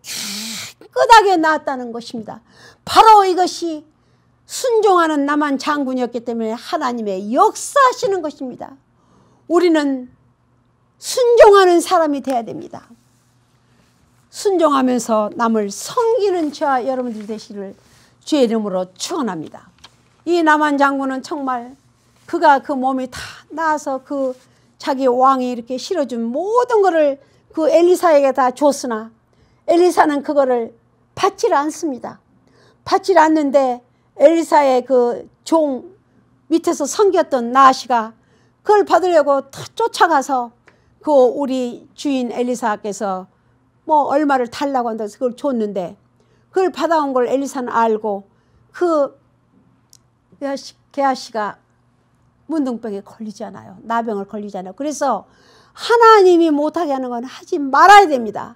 깨끗하게 나았다는 것입니다. 바로 이것이 순종하는 나만 장군이었기 때문에 하나님의 역사하시는 것입니다. 우리는 순종하는 사람이 돼야 됩니다. 순종하면서 남을 섬기는 저와 여러분들이 되시기를 주의 이름으로 축원합니다. 이 나만 장군은 정말 그가 그 몸이 다 나아서 그 자기 왕이 이렇게 실어준 모든 것을 그 엘리사에게 다 줬으나 엘리사는 그거를 받지를 않습니다. 받지를 않는데 엘리사의 그 종 밑에서 섬겼던 나아시가 그걸 받으려고 쫓아가서 그 우리 주인 엘리사께서 뭐 얼마를 달라고 한다고 해서 그걸 줬는데 그걸 받아온 걸 엘리사는 알고 그 게하시가 문둥병에 걸리잖아요. 나병을 걸리잖아요. 그래서 하나님이 못하게 하는 건 하지 말아야 됩니다.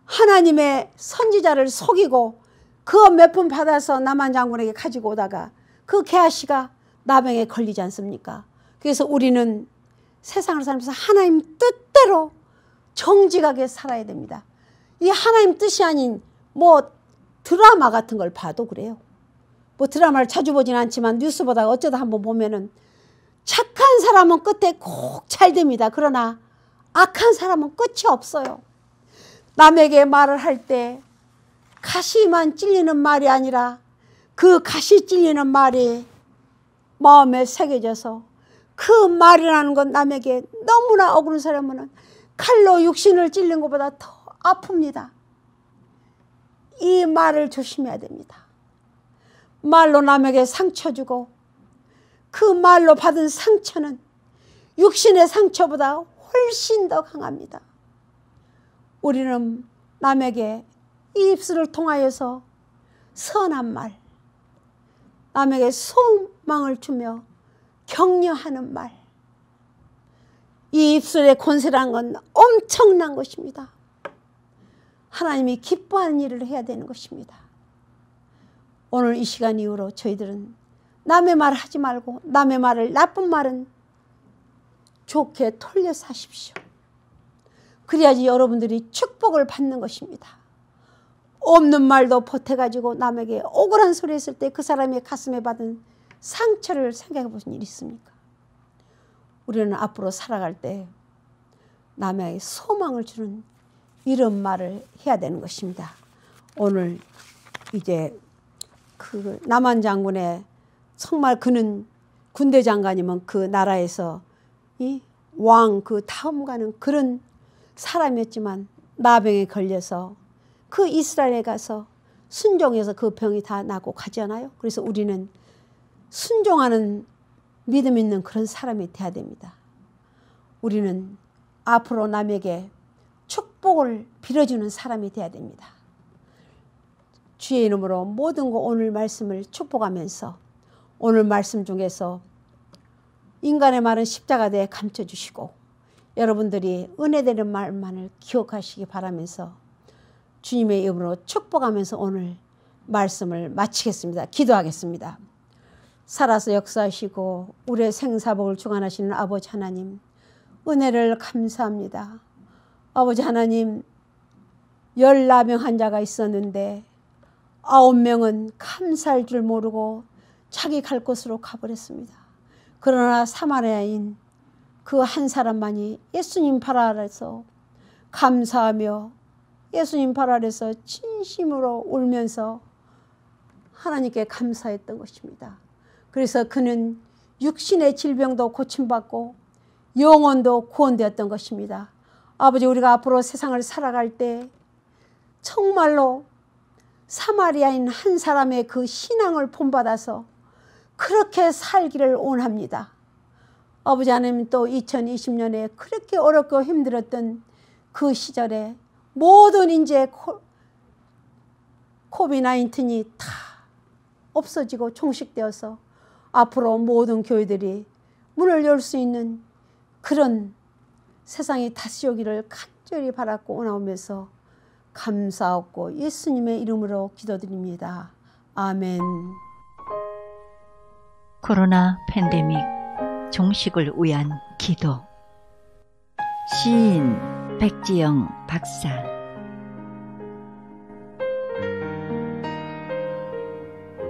하나님의 선지자를 속이고 그 몇 푼 받아서 나만 장군에게 가지고 오다가 그 게하시가 나병에 걸리지 않습니까? 그래서 우리는 세상을 살면서 하나님 뜻대로 정직하게 살아야 됩니다. 이 하나님 뜻이 아닌 뭐 드라마 같은 걸 봐도 그래요. 뭐 드라마를 자주 보진 않지만 뉴스 보다가 어쩌다 한번 보면은 착한 사람은 끝에 꼭 잘 됩니다. 그러나 악한 사람은 끝이 없어요. 남에게 말을 할 때 가시만 찔리는 말이 아니라 그 가시 찔리는 말이 마음에 새겨져서 그 말이라는 건 남에게 너무나 억울한 사람은 칼로 육신을 찔린 것보다 더 아픕니다. 이 말을 조심해야 됩니다. 말로 남에게 상처 주고 그 말로 받은 상처는 육신의 상처보다 훨씬 더 강합니다. 우리는 남에게 이 입술을 통하여서 선한 말, 남에게 소망을 주며 격려하는 말, 이 입술의 권세라는 건 엄청난 것입니다. 하나님이 기뻐하는 일을 해야 되는 것입니다. 오늘 이 시간 이후로 저희들은 남의 말을 하지 말고 남의 말을, 나쁜 말은 좋게 돌려서 하십시오. 그래야지 여러분들이 축복을 받는 것입니다. 없는 말도 보태가지고 남에게 억울한 소리 했을 때 그 사람의 가슴에 받은 상처를 생각해 보신 일 있습니까? 우리는 앞으로 살아갈 때 남에게 소망을 주는 이런 말을 해야 되는 것입니다. 오늘 이제 그 남한 장군의 정말 그는 군대 장관이면 그 나라에서 이 왕 그 다음 가는 그런 사람이었지만 나병에 걸려서 그 이스라엘에 가서 순종해서 그 병이 다 나고 가잖아요. 그래서 우리는 순종하는 믿음 있는 그런 사람이 돼야 됩니다. 우리는 앞으로 남에게 축복을 빌어주는 사람이 돼야 됩니다. 주의 이름으로 모든 거 오늘 말씀을 축복하면서 오늘 말씀 중에서 인간의 말은 십자가대에 감춰주시고 여러분들이 은혜되는 말만을 기억하시기 바라면서 주님의 이름으로 축복하면서 오늘 말씀을 마치겠습니다. 기도하겠습니다. 살아서 역사하시고 우리의 생사복을 주관하시는 아버지 하나님, 은혜를 감사합니다. 아버지 하나님, 14명 환자가 있었는데 9명은 감사할 줄 모르고 자기 갈 곳으로 가버렸습니다. 그러나 사마리아인 그 한 사람만이 예수님 발 아래서 감사하며 예수님 발 아래서 진심으로 울면서 하나님께 감사했던 것입니다. 그래서 그는 육신의 질병도 고침받고 영혼도 구원되었던 것입니다. 아버지, 우리가 앞으로 세상을 살아갈 때 정말로 사마리아인 한 사람의 그 신앙을 본받아서 그렇게 살기를 원합니다. 아버지 하나님, 또 2020년에 그렇게 어렵고 힘들었던 그 시절에 모든 이제 코비드-19이 다 없어지고 종식되어서 앞으로 모든 교회들이 문을 열 수 있는 그런 세상이 다시 오기를 간절히 바랐고 원하면서 감사하고 예수님의 이름으로 기도드립니다. 아멘. 코로나 팬데믹 종식을 위한 기도. 시인 백지영 박사.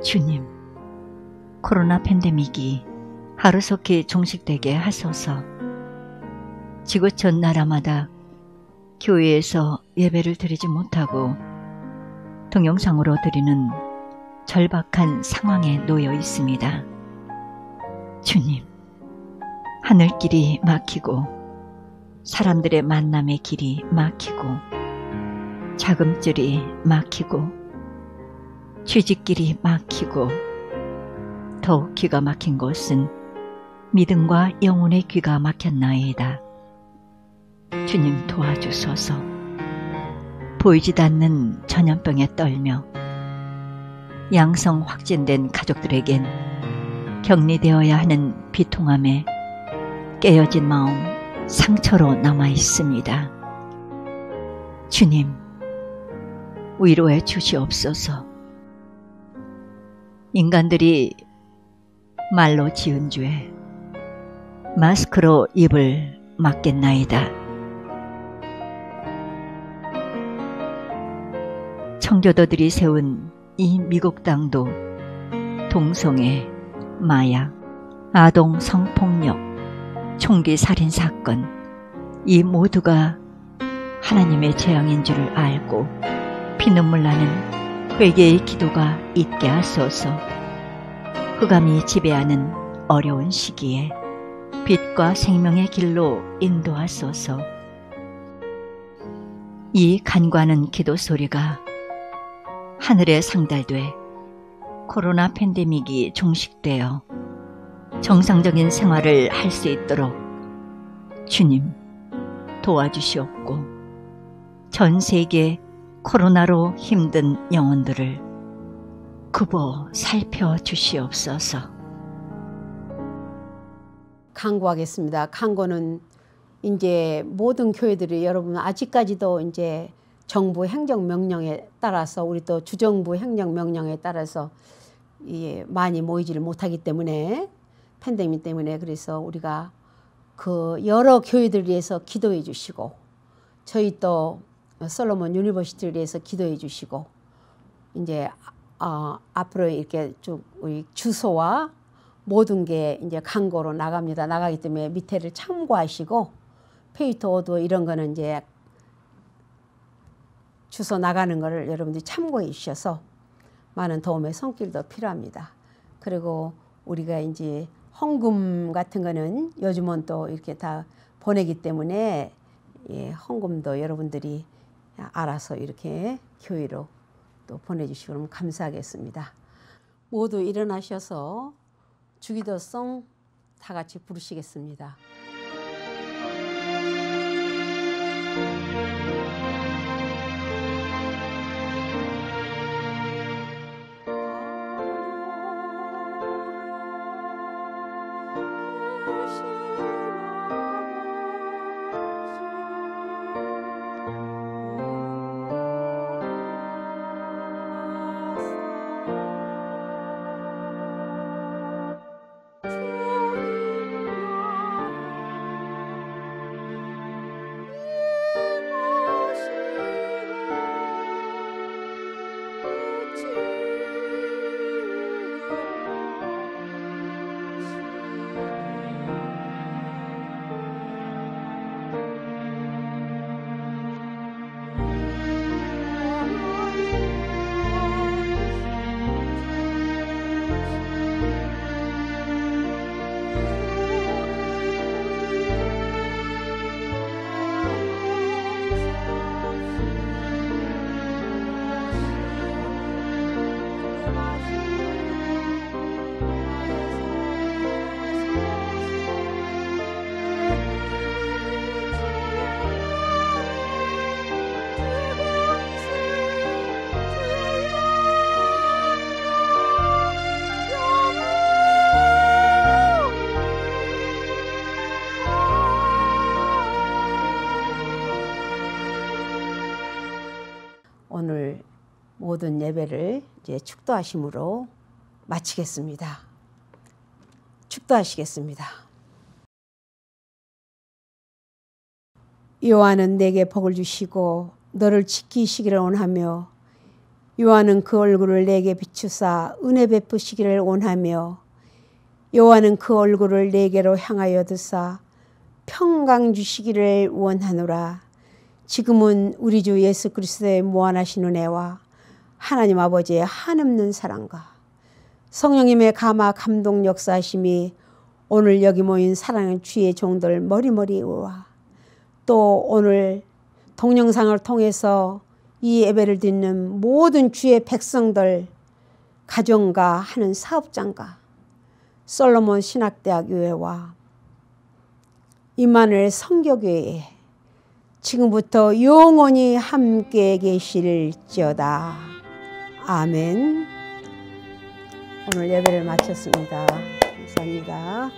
주님, 코로나 팬데믹이 하루속히 종식되게 하소서. 지구촌 나라마다 교회에서 예배를 드리지 못하고 동영상으로 드리는 절박한 상황에 놓여 있습니다. 주님, 하늘길이 막히고 사람들의 만남의 길이 막히고 자금줄이 막히고 취직길이 막히고 더욱 기가 막힌 것은 믿음과 영혼의 귀가 막혔나이다. 주님, 도와주소서. 보이지도 않는 전염병에 떨며 양성 확진된 가족들에겐 격리되어야 하는 비통함에 깨어진 마음, 상처로 남아 있습니다. 주님, 위로해 주시옵소서. 인간들이 말로 지은 죄, 마스크로 입을 막겠나이다. 청교도들이 세운 이 미국 땅도 동성애, 마약, 아동 성폭력, 총기 살인 사건, 이 모두가 하나님의 재앙인 줄을 알고 피눈물 나는 회개의 기도가 있게 하소서. 흑암이 지배하는 어려운 시기에 빛과 생명의 길로 인도하소서. 이 간과하는 기도 소리가 하늘에 상달돼 코로나 팬데믹이 종식되어 정상적인 생활을 할 수 있도록 주님, 도와주시옵고 전 세계 코로나로 힘든 영혼들을 굽어 살펴주시옵소서. 간구하겠습니다. 간구는 이제 모든 교회들이 여러분 아직까지도 이제 정부 행정명령에 따라서 우리 또 주정부 행정명령에 따라서 많이 모이지를 못하기 때문에 팬데믹 때문에 그래서 우리가 그 여러 교회들을 위해서 기도해 주시고 저희 또 솔로몬 유니버시티를 위해서 기도해 주시고 이제 앞으로 이렇게 쭉 우리 주소와 모든 게 이제 광고로 나갑니다. 나가기 때문에 밑에를 참고하시고 페이토 오더 이런 거는 이제 주소 나가는 거를 여러분들이 참고해 주셔서 많은 도움의 손길도 필요합니다. 그리고 우리가 이제 헌금 같은 거는 요즘은 또 이렇게 다 보내기 때문에 예, 헌금도 여러분들이 알아서 이렇게 교회로 또 보내주시면 감사하겠습니다. 모두 일어나셔서 주기도송 다 같이 부르시겠습니다. 오늘 모든 예배를 이제 축도하심으로 마치겠습니다. 축도하시겠습니다. 여호와는 내게 복을 주시고 너를 지키시기를 원하며 여호와는 그 얼굴을 내게 비추사 은혜 베푸시기를 원하며 여호와는 그 얼굴을 내게로 향하여 드사 평강 주시기를 원하노라. 지금은 우리 주 예수 그리스도의 무한하신 은혜와 하나님 아버지의 한없는 사랑과 성령님의 감화 감동 역사하심이 오늘 여기 모인 사랑하는 주의 종들 머리머리와 또 오늘 동영상을 통해서 이 예배를 듣는 모든 주의 백성들 가정과 하는 사업장과 솔로몬 신학대학 교회와 임마누엘 성교교회에 지금부터 영원히 함께 계실지어다. 아멘. 오늘 예배를 마쳤습니다. 감사합니다.